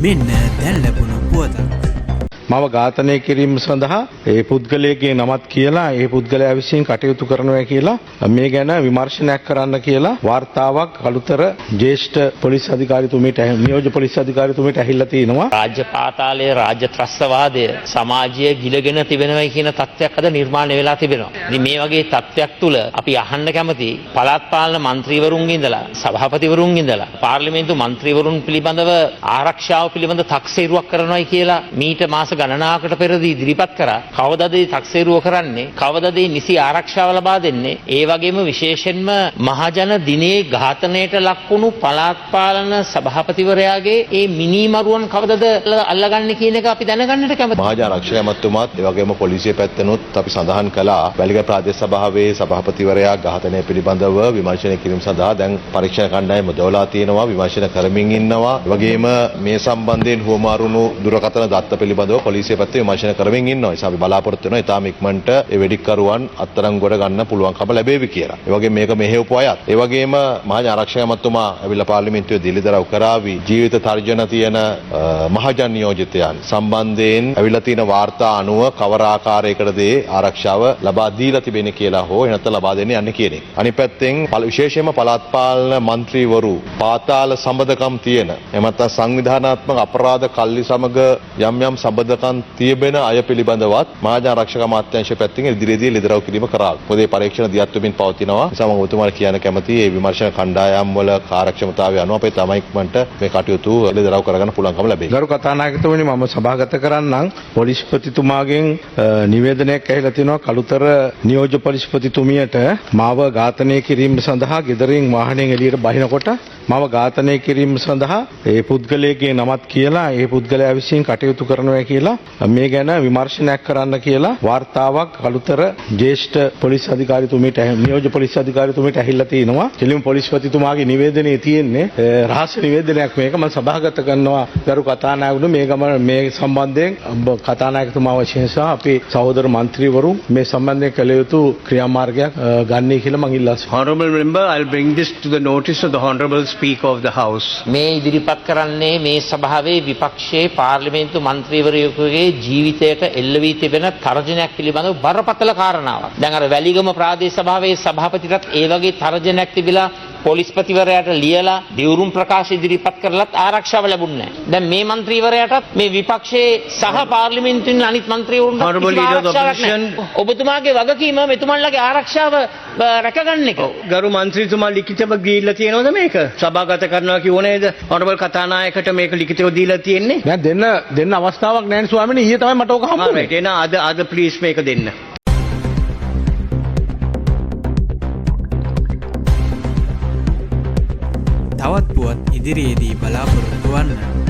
මෙන්න දැන් ලැබුණු පුවතක්. මම ඝාතනය කිරීම සඳහා ඒ පුද්ගලයාගේ නමත් කියලා ඒ පුද්ගලයා විසින් කටයුතු කරනවා කියලා මේ ගැන විමර්ශනයක් කරන්න කියලා වාර්තාවක් අලුතර ජ්‍යෙෂ්ඨ පොලිස් අධිකාරිතුමීට නියෝජ්‍ය පොලිස් අධිකාරිතුමීට ඇහිලා තිනවා. රාජ්‍ය පාතාලයේ රාජ්‍ය ත්‍රස්තවාදය සමාජයේ ගිලගෙන තිබෙනවා කියන තත්ත්වයක් අද නිර්මාණය වෙලා තිබෙනවා. ඉතින් මේ වගේ තත්ත්වයක් තුල අපි අහන්න කැමති පළාත් පාලන മന്ത്രിවරුන්ගේ ඉඳලා සභාපතිවරුන්ගේ ඉඳලා පාර්ලිමේන්තු മന്ത്രിවරුන් පිළිබඳව ආරක්ෂාව පිළිබඳ තක්සේරුවක් කරනවායි කියලා මීට මාස ගණනාවකට පෙරදී ඉදිරිපත් කරා. කවදාද මේ තක්සේරුව කරන්නේ? කවදාද මේ නිසි ආරක්ෂාව ලබා දෙන්නේ? ඒ වගේම විශේෂයෙන්ම මහජන දිනේ ඝාතනයට ලක්වුණු පළාත් පාලන සභාපතිවරයාගේ ඒ මිනිමරුවන් කවදාද අල්ලගන්නේ කියන එක අපි දැනගන්නට කැමතියි. මහජන ආරක්ෂක ඇමතුමාත් ඒ වගේම පොලිසිය පැත්තෙනුත් අපි සඳහන් කළා වැලිගම ප්‍රාදේශ සභාවේ සභාපතිවරයා ඝාතනය පිළිබඳව විමර්ශනය කිරීම සඳහා දැන් පරීක්ෂණ කණ්ඩායම යොදවලා තියෙනවා, විමර්ශන කරමින් ඉන්නවා. ඒ වගේම මේ සම්බන්ධයෙන් හුවමාරුණු දුරකථන දත්ත පිළිබඳව පොලිසිය පැත්තේ විමර්ශන කරමින් ඉන්නවා. ඒ නිසා අපි බලාපොරොත්තු වෙනවා ඊටාම ඉක්මනට ඒ වෙඩික්කරුවන් අත්අඩංගුවට ගන්න පුළුවන්කම ලැබෙවි කියලා. ඒ වගේම මේක මෙහෙවපු අයත්. ඒ වගේම මහජන ආරක්ෂක ඇමතුමා ඇවිල්ලා පාර්ලිමේන්තුවේ දිලිදරව් කරાવી ජීවිත තර්ජන තියෙන මහජන නියෝජිතයන් සම්බන්ධයෙන් ඇවිල්ලා තියෙන වාර්තා අනුව කවර ආකාරයකටද ආරක්ෂාව ලබා දීලා තිබෙන්නේ කියලා හෝ නැත්නම් ලබා දෙන්නේ යන්නේ කියන එක. අනිත් පැත්තෙන් විශේෂයෙන්ම පළාත් පාලන മന്ത്രിවරු පාතාල සම්බන්ධකම් තියෙන එමත් සංවිධානාත්මක අපරාධ කල්ලි සමග යම් යම් සම්බන්ධකම් තියබෙන අය පිළිබඳවත් මහජන ආරක්ෂක අමාත්‍යාංශ පැත්තෙන් ඉදිරියේදී ලිදරව් කිරීම කරාවි. මොකද මේ පරීක්ෂණ දියත් වෙමින් පවතිනවා. නිසා මම ඔබතුමාට කියන්න කැමතියි මේ විමර්ශන කණ්ඩායම් වල කාර්යක්ෂමතාවය අනුව අපේ තමයි ඉක්මනට මේ කටයුතු ලිදරව් කරගන්න පුළුවන්කම ලැබෙයි. ගරු කතානායකතුමනි, මම සභාගත කරන්නම් පොලිස්පතිතුමාගෙන් නිවේදනයක් ඇහිලා තිනවා කළුතර නියෝජ්‍ය පොලිස්පතිතුමියට මාව ඝාතනය කිරීම සඳහා ගෙදරින් වාහනයෙන් එළියට බහිනකොට මම ඝාතනය කිරීම සඳහා ඒ පුද්ගලයාගේ නමත් කියලා ඒ පුද්ගලයා විසින් කටයුතු කරනවා කියලා මේ ගැන විමර්ශනයක් කරන්න කියලා වාර්තාවක් අලුතර ජ්‍යෙෂ්ඨ පොලිස් අධිකාරිතුමීට නියෝජ්‍ය පොලිස් අධිකාරිතුමීට ඇහිලා තිනවා. කෙලිම පොලිස්පතිතුමාගේ නිවේදනයේ තියෙන්නේ රහස්‍ය නිවේදනයක්. මේක මම සභාගත කරනවා ගරු කතානායකතුමනි. මේ සම්බන්ධයෙන් කතානායකතුමා වශයෙන් සහ අපේ සහෝදර മന്ത്രിවරු මේ සම්බන්ධයෙන් කළ යුතු ක්‍රියාමාර්ගයක් ගන්නයි කියලා මම ඉල්ලා සිටිනවා. Honorable member, I'll bring this to the notice of the Honorable Speaker of the House. මේ ඉදිරිපත් කරන්නේ මේ සභාවේ විපක්ෂයේ පාර්ලිමේන්තු മന്ത്രിවරයෙකුගේ ජීවිතයට එල්ල වී තිබෙන තර්ජනයක් පිළිබඳව බරපතල කාරණාවක්. දැන් අර වැලිගම ප්‍රාදේශ සභාවේ සභාපතිටත් ඒ වගේ තර්ජනයක් තිබිලා පොලිස්පතිවරයාට ලියලා දිවුරුම් ප්‍රකාශ ඉදිරිපත් කරලත් ආරක්ෂාව ලැබුණේ නැහැ. දැන් මේ മന്ത്രിවරයාටත් මේ විපක්ෂයේ සහ පාර්ලිමේන්තුවේ අනිත් මන්ත්‍රීවරුන්ට ඔබතුමාගේ වගකීම මෙතුමන්ලගේ ආරක්ෂාව රැකගන්න එක. ගරු මන්ත්‍රීතුමා ලිඛිතව දීලා තියෙනවද මේක? සභාගත කරනවා කිව්ව නේද? Honorable කතානායකට මේක ලිඛිතව දීලා තියෙන්නේ. දැන් දෙන්න අවස්ථාවක් නැහැ නේ ස්වාමීනි. ඊයේ තමයි මට ඕක හම්බුනේ. එන අද ප්ලීස් මේක දෙන්න. තවත් පුවත් ඉදිරියේදී බලාපොරොත්තු වන්න.